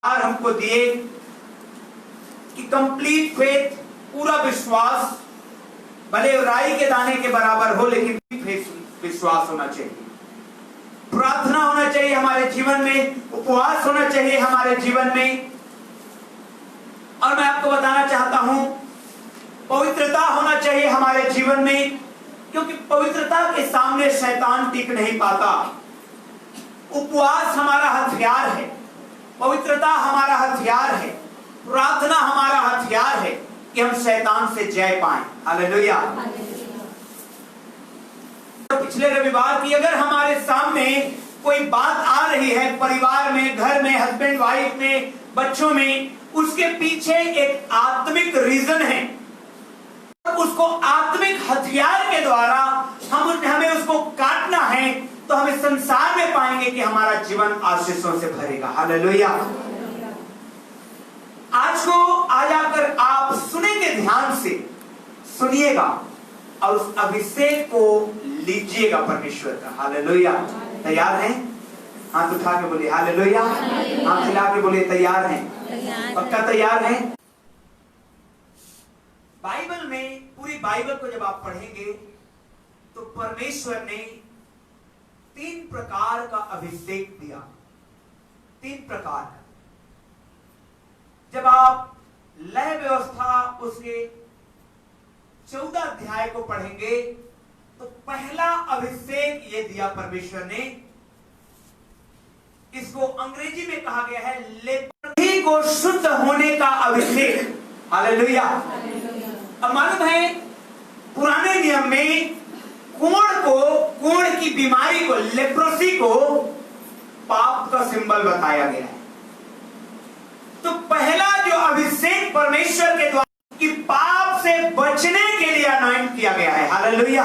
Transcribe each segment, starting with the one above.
हमको दिए कि कंप्लीट फेथ, पूरा विश्वास, भले राई के दाने के बराबर हो लेकिन विश्वास होना चाहिए। प्रार्थना होना चाहिए हमारे जीवन में, उपवास होना चाहिए हमारे जीवन में। और मैं आपको बताना चाहता हूं, पवित्रता होना चाहिए हमारे जीवन में, क्योंकि पवित्रता के सामने शैतान टिक नहीं पाता। उपवास हमारा हथियार है, पवित्रता हमारा हथियार है, प्रार्थना हमारा हथियार है कि हम शैतान से जय पाएं। हालेलुया। पिछले रविवार की अगर हमारे सामने कोई बात आ रही है, परिवार में, घर में, हस्बैंड वाइफ में, बच्चों में, उसके पीछे एक आत्मिक रीजन है। उसको आत्मिक हथियार के द्वारा हमें उसको काटना है, तो हमें संसार में पाएंगे कि हमारा जीवन आशीषों से भरेगा। हालेलुया। आज आकर आप सुनेंगे, ध्यान से सुनिएगा और उस अभिषेक को लीजिएगा परमेश्वर का। हालेलुया। तैयार हैं? हाथ उठा के बोलिए हालेलुया। हाथ हिला के बोलिए तैयार हैं? पक्का तैयार हैं? बाइबल में, पूरी बाइबल को जब आप पढ़ेंगे तो परमेश्वर ने 3 प्रकार का अभिषेक दिया। 3 प्रकार का। जब आप लय व्यवस्था उसके 14 अध्याय को पढ़ेंगे तो पहला अभिषेक ये दिया परमेश्वर ने। इसको अंग्रेजी में कहा गया है लेपर्टी को शुद्ध होने का अभिषेक। हालेलुया। अब मालूम है पुराने नियम में कोढ़ की बीमारी को, लेप्रोसी को पाप का सिंबल बताया गया है। तो पहला जो अभिषेक परमेश्वर के द्वारा कि पाप से बचने के लिए अनॉइंट किया गया है। हालेलुया।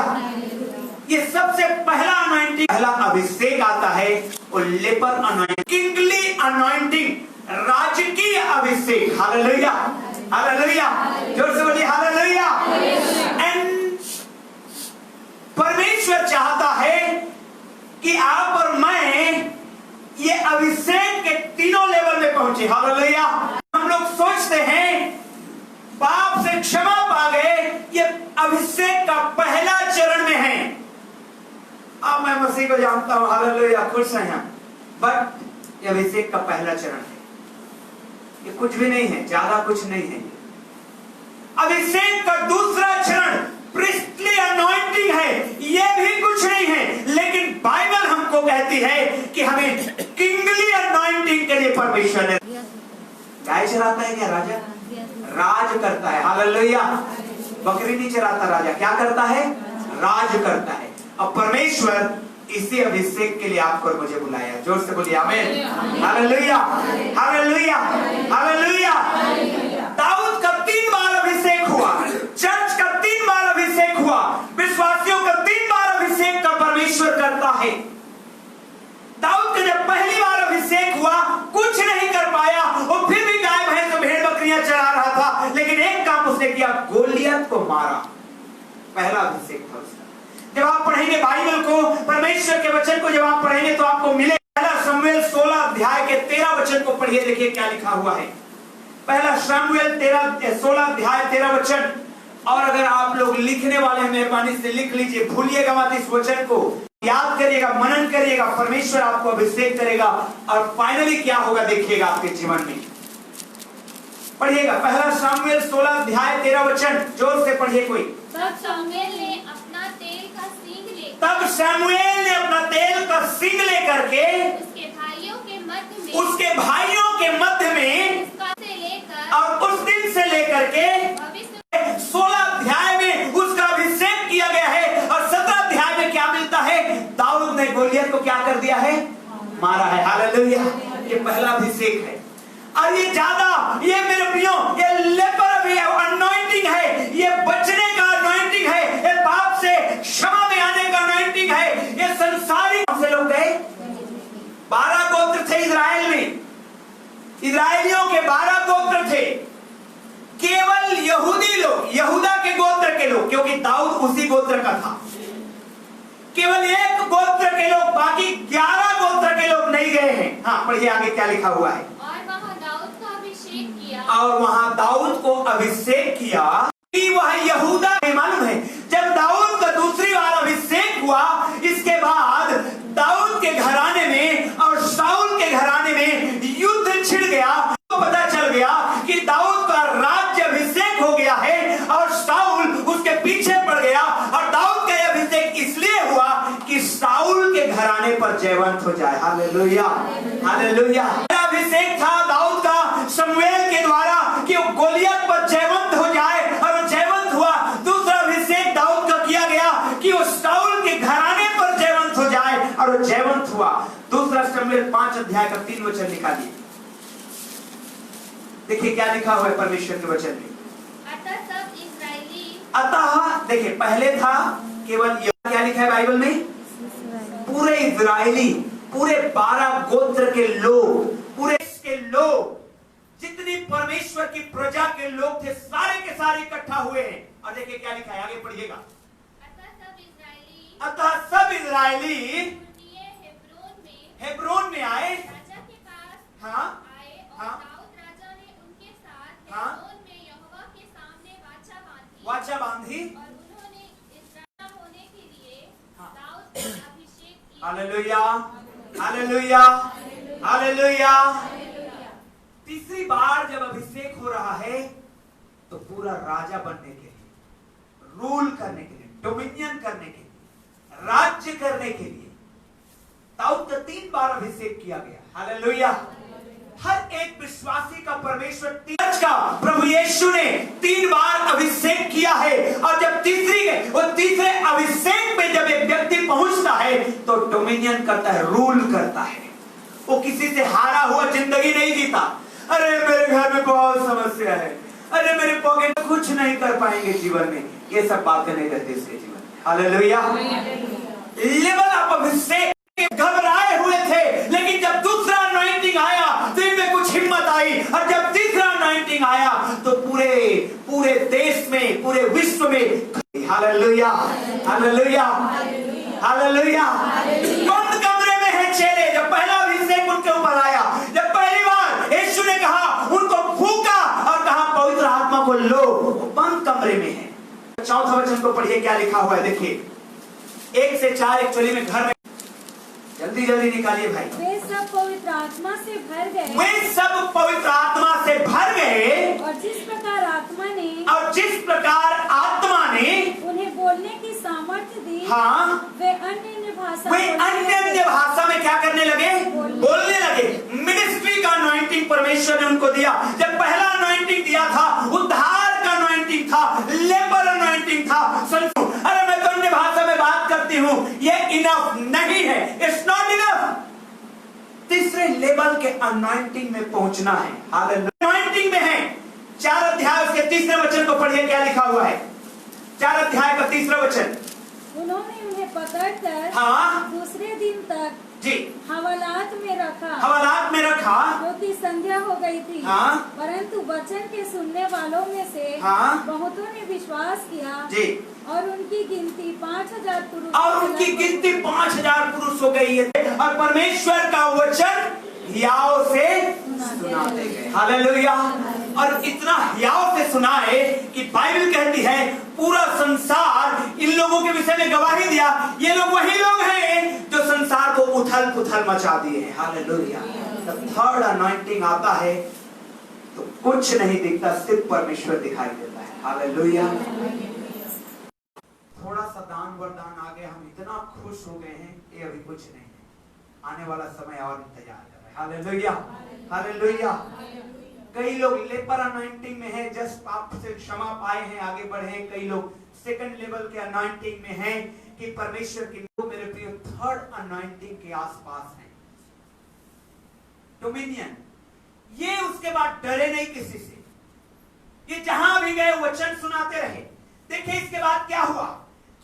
ये सबसे पहला अनॉइंटिंग, पहला अभिषेक आता है वो लेपर अनॉइंटिंग, किंगली अनॉइंटिंग, राजकीय अभिषेक। हालेलुया। हालेलुया। जोर से बोलिए हालेलुया। एंड परमेश्वर चाहता है कि आप और मैं ये अभिषेक के तीनों लेवल में पहुंचे। हालेलुया। हम लोग सोचते हैं पाप से क्षमा पा गए, ये अभिषेक का पहला चरण में है। अब मैं मसीह को जानता हूं, हालेलुया, खुश हैं हम, बट ये अभिषेक का पहला चरण है। ये कुछ भी नहीं है, ज्यादा कुछ नहीं है। अभिषेक का दूसरा चरण प्रीस्टली अनॉइंटिंग है, ये भी कुछ नहीं है। लेकिन बाइबल हमको कहती है कि हमें किंगली अनॉइंटिंग के लिए परमेश्वर ने, गाय चराता है क्या राजा? राज करता है। हालेलुया। बकरी नहीं चराता राजा, क्या करता है? राज करता है। अब परमेश्वर इसी अभिषेक के लिए आपको और मुझे बुलाया। जोर से बोलिए आमीन। हालेलुया। हालेलुया। हालेलुया। दाऊद का 3 बार अभिषेक हुआ, चर्च का 3 बार अभिषेक हुआ, विश्वासियों का 3 बार अभिषेक का परमेश्वर करता है। दाऊद का जब पहली बार अभिषेक हुआ कुछ नहीं कर पाया, वो फिर भी गाय भैंस भेड़ बकरियां चरा रहा था, लेकिन एक काम उसने किया, गोलियत को मारा। पहला अभिषेक था उसका। जब आप पढ़ेंगे बाइबल को, परमेश्वर के वचन को जब आप पढ़ेंगे तो आपको मिले, पहला शमूएल 16 अध्याय के 13 वचन को पढ़िए, देखिए क्या लिखा हुआ है। पहला शमूएल 16 अध्याय 13 वचन। और अगर आप लोग लिखने वाले हैं, मेहरबानी से लिख लीजिए, भूलिएगा मत इस वचन को, याद करिएगा, मनन करिएगा, परमेश्वर आपको अभिषेक करेगा और फाइनली क्या होगा देखिएगा आपके जीवन में। पढ़िएगा पहला शमूएल 16 अध्याय 13 वचन, जोर से पढ़िए कोई। तब शमूएल ने अपना तेल का सींग लेकर, तब शमूएल ने अपना तेल का सींग लेकर के उसके भाइयों के मध्य में और उस दिन से लेकर के 16 अध्याय में उसका अभिषेक किया गया है। और 17 अध्याय में क्या मिलता है? दाऊद ने गोलियत को क्या कर दिया है? मारा है। हालेलुया। ये पहला अभिषेक है। और ये ज्यादा, ये मेरे प्रियो, ये लेपर भी है, अनॉइंटिंग है, ये बचने का अनॉइंटिंग है, ये पाप से क्षमा में आने का अनॉइंटिंग है। ये संसारिक से लोग गए, 12 गोत्र थे इजराइल में, इजराइलियों के 12 गोत्र थे। केवल यहूदी लोग, यहूदा के गोत्र के लोग, क्योंकि दाऊद उसी गोत्र का था, केवल एक गोत्र के लोग, बाकी 11 गोत्र के लोग नहीं गए हैं। हाँ पढ़िए आगे क्या लिखा हुआ है। और वहां और वहां दाऊद को अभिषेक किया कि वह यहूदा, मालूम है जब दाऊद का दूसरी बार अभिषेक हुआ, इसके बाद दाऊद के घराने में और शाऊल के घराने में युद्ध छिड़ गया। तो पता चल गया कि दाऊद का राज्य अभिषेक हो गया है और शाऊल उसके पीछे पड़ गया। और दाऊद का अभिषेक इसलिए हुआ कि शाऊल के घराने पर जयवंत हो जाए। Hallelujah, hallelujah. अभिषेक था दाऊद का शमूएल के द्वारा कि वो गोलियत पर जयवंत हो जाए, और वो जयवंत हुआ। दूसरा अभिषेक दाऊद का किया गया कि वो शाऊल के घराने पर जयवंत हो जाए, और वो जयवंत हुआ। दूसरा शमूएल 5 अध्याय का 3 वचन निकालिए। देखिए क्या लिखा हुआ है परमेश्वर के वचन में। अतः सब इस्राएली, अतः देखिए पहले था केवल, क्या लिखा है बाइबल में, पूरे इजरायली, पूरे 12 गोत्र के लोग, पूरे के लोग, जितनी परमेश्वर की प्रजा के लोग थे, सारे के सारे इकट्ठा हुए हैं। और देखिए क्या लिखा है, आगे पढ़िएगा। अतः सब इजरायली हेब्रोन में आए, राजा के पास हाँ आए, और हाँ दाऊद राजा ने उनके साथ हाँ हेब्रोन में यहोवा के सामने वाचा बांधी, और उन्होंने इस्राएल होने के लिए हाँ। दाऊद को अभिषेक किया। Hallelujah, hallelujah, hallelujah. तीसरी बार जब अभिषेक हो रहा है तो पूरा राजा बनने के लिए, रूल करने के लिए, डोमिनियन करने के लिए, राज्य करने के लिए दाऊद का 3 बार अभिषेक किया गया। हालेलुया। हर एक विश्वासी का परमेश्वर का प्रभु यीशु ने 3 बार अभिषेक किया है। और जब तीसरे अभिषेक में जब एक व्यक्ति पहुंचता है तो डोमिनियन करता है, रूल करता है। वो किसी से हारा हुआ जिंदगी नहीं जीता। अरे मेरे घर में बहुत समस्या है, अरे मेरे पॉकेट में कुछ नहीं कर पाएंगे जीवन में, ये सब बातें नहीं करते इसके जीवन में। हालेलुया। लेवल ऑफ अभिषेक, घबराए हुए थे, लेकिन जब दूसरा अनॉइंटिंग आया तो इनमें कुछ हिम्मत आई। और जब तीसरा अनॉइंटिंग आया तो पूरे देश में, पूरे विश्व में, हालेलुया, हालेलुया, हालेलुया। बंद कमरे में है चेहरे। जब पहला अभिषेक उनके ऊपर आया, जब पहली बार यीशु ने कहा, उनको फूंका और कहा पवित्र आत्मा को लो, वो बंद कमरे में है। 4वां वचन को पढ़िए क्या लिखा हुआ है। देखिए 1 से 4 एक्चुअली में घर में, जल्दी जल्दी निकालिए भाई। वे सब पवित्र आत्मा से भर गए, वे सब पवित्र आत्मा से भर गए, और जिस प्रकार आत्मा ने उन्हें बोलने की सामर्थ्य दी, हाँ, वे अन्य भाषा में क्या करने लगे, बोलने लगे। मिनिस्ट्री का अनॉइंटिंग परमेश्वर ने उनको दिया। जब पहला अनॉइंटिंग दिया था, उद्धार का अनॉइंटिंग था, लेबर अनॉइंटिंग था। अरे मैं तो अन्य भाषा में बात करती हूँ, ये इनफ नहीं है, इट्स नॉट इनफ। तीसरे लेवल के अनॉइंटिंग में पहुंचना है। हालेलुया। अनॉइंटिंग में है। 4 अध्याय उसके 3 वचन को पढ़िए क्या लिखा हुआ है। 4 अध्याय का 3 वचन। उन्होंने उन्हें पकड़कर हाँ, दूसरे दिन तक जी हवालात में रखा, क्योंकि संध्या हो गई थी। हाँ, परंतु वचन के सुनने वालों में से हाँ, बहुतों ने विश्वास किया, जी, और उनकी गिनती 5000 पुरुष, और उनकी गिनती 5000 पुरुष हो गई है। और परमेश्वर का वचन हियाव से सुनाते गए। हालेलुया। और इतना हियाव से सुनाए कि बाइबल कहती है पूरा संसार इन लोगों के विषय में गवाही दिया। ये लोग वही लोग हैं जो संसार को उथल पुथल मचा दिए हैं। हालेलुया। जब थर्ड अनॉइंटिंग आता है तो कुछ नहीं दिखता, सिर्फ परमेश्वर दिखाई देता है। हालेलुया। थोड़ा सा दान वरदान आगे हम इतना खुश हो गए हैं, ये अभी कुछ नहीं है, आने वाला समय और इंतजार कर रहा है। Hallelujah, hallelujah. कई लोग लेपर अनॉइंटिंग में हैं, जस्ट पाप से क्षमा पाए हैं, आगे बढ़े हैं। कई लोग सेकंड लेवल के अनॉइंटिंग में हैं कि परमेश्वर की, मेरे प्रिय, थर्ड अनॉइंटिंग के आसपास हैं। डोमिनियन, ये उसके बाद डरे नहीं किसी से, ये जहां भी गए वचन सुनाते रहे। देखिए इसके बाद क्या हुआ।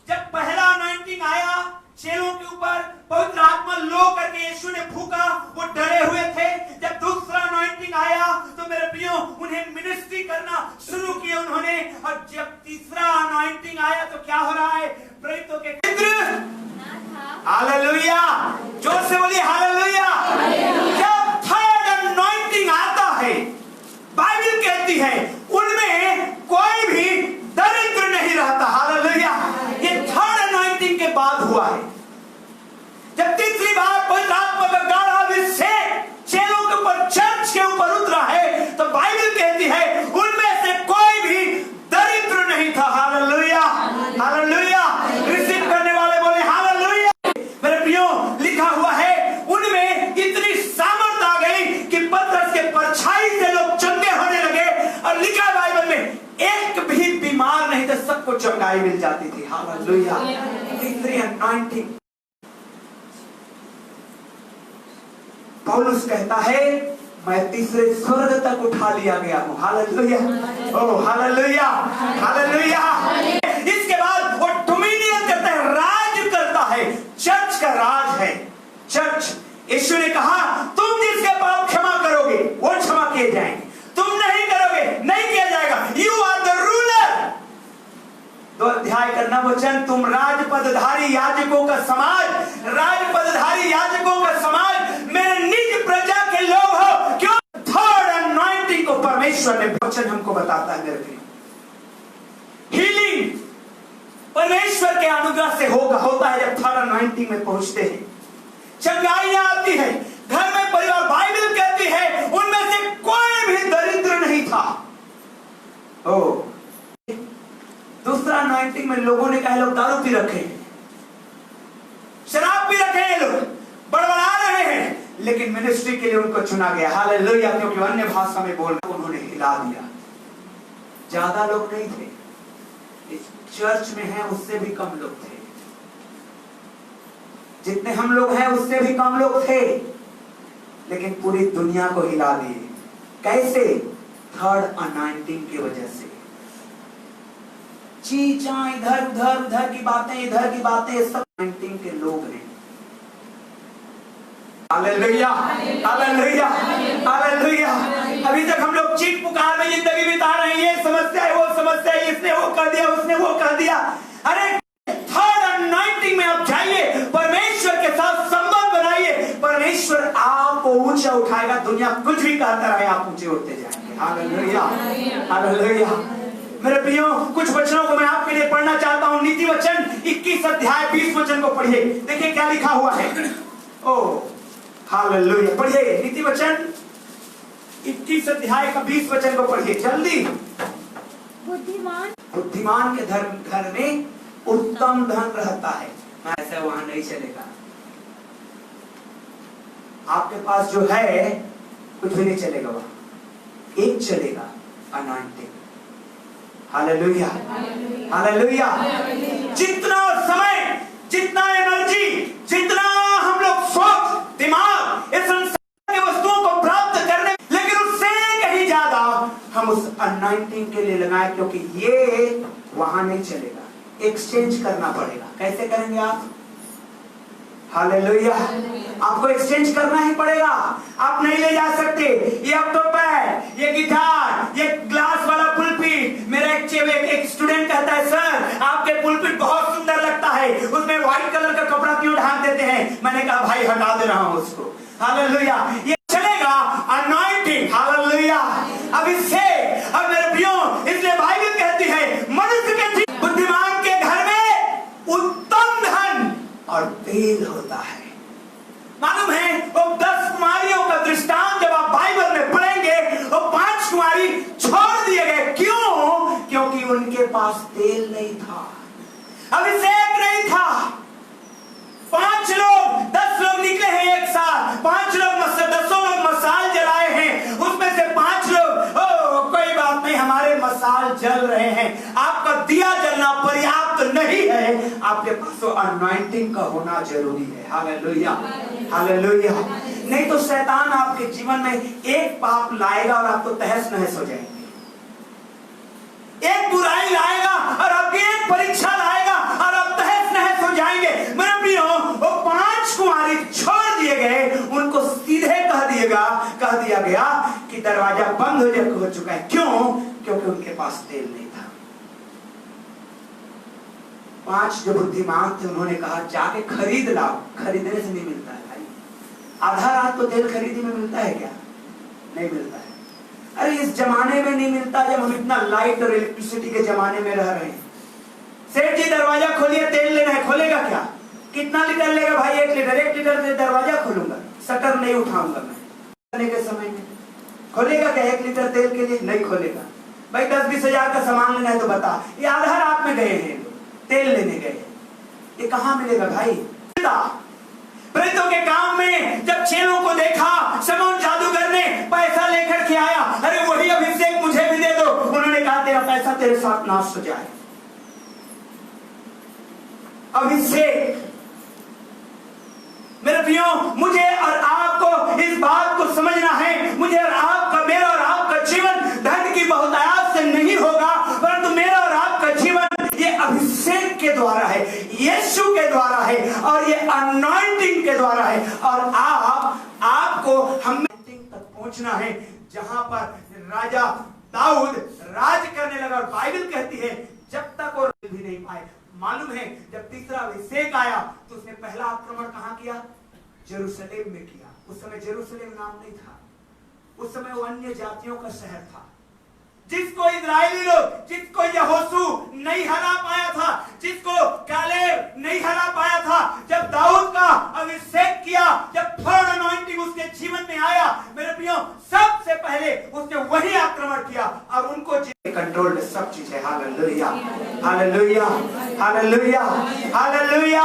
जब पहला अनॉइंटिंग आया चेलों के ऊपर, पवित्र आत्मा लो करके यीशु ने फूका, वो डरे हुए थे। जब दूसरा अनॉइंटिंग आया तो मेरे प्रियो उन्हें मिनिस्ट्री करना शुरू किया उन्होंने। और जब तीसरा अनॉइंटिंग आया तो क्या हो रहा है, प्रेरितों के केंद्र। हालेलुया, जोर से बोलिए हालेलुया। जब थर्ड अनॉइंटिंग आता है, बाइबल कहती चंगाई मिल जाती थी। हालेलुया। तीसरी अनॉइंटिंग, पौलुस कहता है मैं तीसरे स्वर्ग तक उठा लिया गया हूं। Hallelujah, oh hallelujah, hallelujah. इसके बाद वो डोमिनियन करता है, राज करता है। चर्च का राज है। चर्च, यीशु ने कहा तुम जिसके पाप क्षमा करोगे वो क्षमा किए जाएंगे, तुम नहीं करोगे नहीं किया जाएगा। You are the ruler. 2 अध्याय का 9 वचन, तुम राजपदधारी याजकों का समाज, राजपदधारी याजकों का समाज, मेरे निज प्रजा के लोग हो। क्यों? थर्ड अनॉइंटिंग को परमेश्वर ने, वचन हमको बताता है मेरे प्रिय, हीलिंग परमेश्वर के अनुग्रह से होता है जब थर्ड अनॉइंटिंग में पहुंचते हैं। चंगाइयां आती है घर में, परिवार, बाइबल कहती है उनमें से कोई भी दरिद्र नहीं था। ओ दूसरा अनॉइंटिंग में लोगों ने कहा लोग दारू पी रखे हैं, शराब पी रखे हैं, लोग बड़बड़ा रहे हैं, लेकिन मिनिस्ट्री के लिए उनको चुना गया। हालेलुया, क्योंकि अन्य भाषा में बोलना उन्होंने हिला दिया। ज्यादा लोग नहीं थे, इस चर्च में है उससे भी कम लोग थे, जितने हम लोग हैं उससे भी कम लोग थे, लेकिन पूरी दुनिया को हिला दिए। कैसे? थर्ड अनॉइंटिंग की वजह से। चीचा इधर उधर, उधर की बातें इधर की बातें, सब अनॉइंटिंग के लोग हैं। Hallelujah, hallelujah, hallelujah. अभी तक हम लोग चीख पुकार में जिंदगी बिता रहे हैं, ये समस्या है वो समस्या है, इसने वो कर दिया उसने वो कर दिया। अरे थर्ड अनॉइंटिंग में आप जाइए, परमेश्वर के साथ संबंध बनाइए, परमेश्वर आपको ऊंचा उठाएगा। दुनिया कुछ भी कहता रहे, आप ऊंचे उठते जाएंगे। Hallelujah, hallelujah. मेरे प्रियो, कुछ वचनों को मैं आपके लिए पढ़ना चाहता हूं। नीति वचन 21 अध्याय 20 वचन को पढ़िए, देखिए क्या लिखा हुआ है। ओ हालेलुया, पढ़िए नीति वचन 21 अध्याय का 20 वचन को पढ़िए जल्दी। बुद्धिमान के घर में उत्तम धन रहता है। ऐसा वहां नहीं चलेगा। आपके पास जो है कुछ भी नहीं चलेगा, वहां एक चलेगा, अनॉइंटिंग। Hallelujah, hallelujah. जितना समय, जितना एनर्जी, जितना हम लोग सोच, दिमाग इस संसार की वस्तुओं को प्राप्त करने, लेकिन उससे कहीं ज्यादा हम उस अनॉइंटिंग के लिए लगाएं, क्योंकि ये वहां नहीं चलेगा। एक्सचेंज करना पड़ेगा। कैसे करेंगे आप? हालेलुया, आपको एक्सचेंज करना ही पड़ेगा। आप नहीं ले जा सकते। ये ऑक्टोपैड, ये गिटार, ये ग्लास वाला पुलपिट। मेरा एक स्टूडेंट कहता है सर आपके पुलपिट बहुत सुंदर लगता है, उसमें व्हाइट कलर का कपड़ा क्यों ढांक देते हैं? मैंने कहा भाई हटा दे रहा हूं उसको। हालेलुया, ये चलेगा अनॉइंटिंग। हालेलुया, अभिषेक। अब मेरे प्रियो, इसलिए बाइबल कहती है मनुष्य के बुद्धिमान के घर में उत्तम धन और तेल होता है। मालूम है वो 10 कुमारियों का दृष्टांत जब आप बाइबल में पढ़ेंगे, वो 5 कुमारी छोड़ दिए गए। क्यों? क्योंकि उनके पास तेल नहीं था, अभिषेक नहीं था। 5 लोग 10 लोग निकले हैं एक साथ, 5 लोग 10 लोग मसाल जलाए हैं, उसमें से 5 लोग कोई बात नहीं हमारे मसाल जल रहे हैं। आपका दिया जलना पर्याप्त नहीं है, आपके पास तो अनॉइंटिंग का होना जरूरी है। Hallelujah, hallelujah. नहीं तो शैतान आपके जीवन में एक पाप लाएगा और आप तो तहस नहस हो जाएंगे। एक बुराई लाएगा और आपकी एक परीक्षा लाएगा और आप तहस नहस हो जाएंगे। मेरे प्रियो, वो 5 कुमारी छोड़ दिए गए, उनको सीधे कह दिया गया कि दरवाजा बंद हो चुका है। क्यों? क्योंकि उनके पास तेल नहीं था। 5 जो बुद्धिमान थे उन्होंने कहा जाके खरीद लाओ। खरीदने से नहीं मिलता है भाई। आधा रात तो तेल खरीदने में मिलता है क्या? नहीं मिलता है। अरे इस जमाने में नहीं मिलता जब हम इतना लाइट और इलेक्ट्रिसिटी के जमाने में रह रहे हैं। सेठ जी दरवाजा खोलिए, तेल लेना है। खोलेगा क्या? कितना लीटर लेगा भाई? 1 लीटर। 1 लीटर से दरवाजा खोलूंगा, शटर नहीं उठाऊंगा मैं। के समय में खोलेगा क्या 1 लीटर तेल के लिए? नहीं खोलेगा भाई। 10-20 हजार का सामान लेना है तो बता। ये आधा रात में गए हैं, तेल लेने गए, ये कहां मिलेगा भाई? प्रेतों के काम में जब चेलों को देखा, शमौन जादूगर ने पैसा लेकर के आया, अरे वही अभिषेक मुझे भी दे दो। उन्होंने कहा तेरा पैसा तेरे साथ नाश हो जाए। अभिषेक। मेरे प्रियो, मुझे और आपको इस बात को समझना है, मुझे और आपका, मेरा और आपका जीवन धन की बहुतायत से नहीं होगा, परंतु मेरा और आपका जीवन ये अभिषेक के द्वारा है, यीशु के द्वारा है, और ये अनॉइंटिंग के द्वारा है। और आपको हम तक पहुंचना है जहां पर राजा दाऊद राज करने लगा। और बाइबल कहती है जब तक वो भी नहीं पाए। मालूम है जब तीसरा अभिषेक आया तो उसने पहला आक्रमण कहां किया? जेरूशलेम में किया। उस समय जेरूशलेम नाम नहीं था, उस समय वो अन्य जातियों का शहर था, जिसको इजरायली लोग, जिसको यहोशू नहीं हरा पाया था, जिसको कालेब नहीं हरा पाया था। जब दाऊद का अभिषेक किया, जब थर्ड अनॉइंटिंग उसके जीवन में आया, मेरे प्रियो, सबसे पहले उसने वही आक्रमण किया और उनको कंट्रोल में सब चीज है। Hallelujah, hallelujah, hallelujah, hallelujah,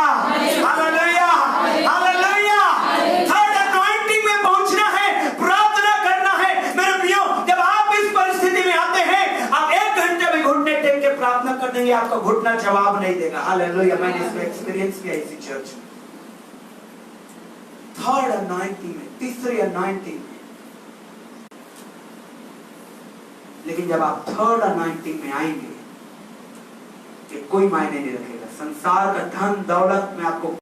hallelujah, hallelujah. Third anointing में पहुंचना है, प्रार्थना करना है। मेरे प्रियो, जब आप इस परिस्थिति में आते हैं, आप 1 घंटे में घुटने टेक के प्रार्थना कर देंगे, आपका घुटना जवाब नहीं देगा। हालेलुया, मैंने इसको एक्सपीरियंस किया इसी चर्च में। थर्ड अनॉइंटिंग में, तीसरी अनॉइंटिंग में। लेकिन जब आप थर्ड अनॉइंटिंग में आएंगे, कि कोई मायने नहीं रखेगा, संसार का धन दौलत में आपको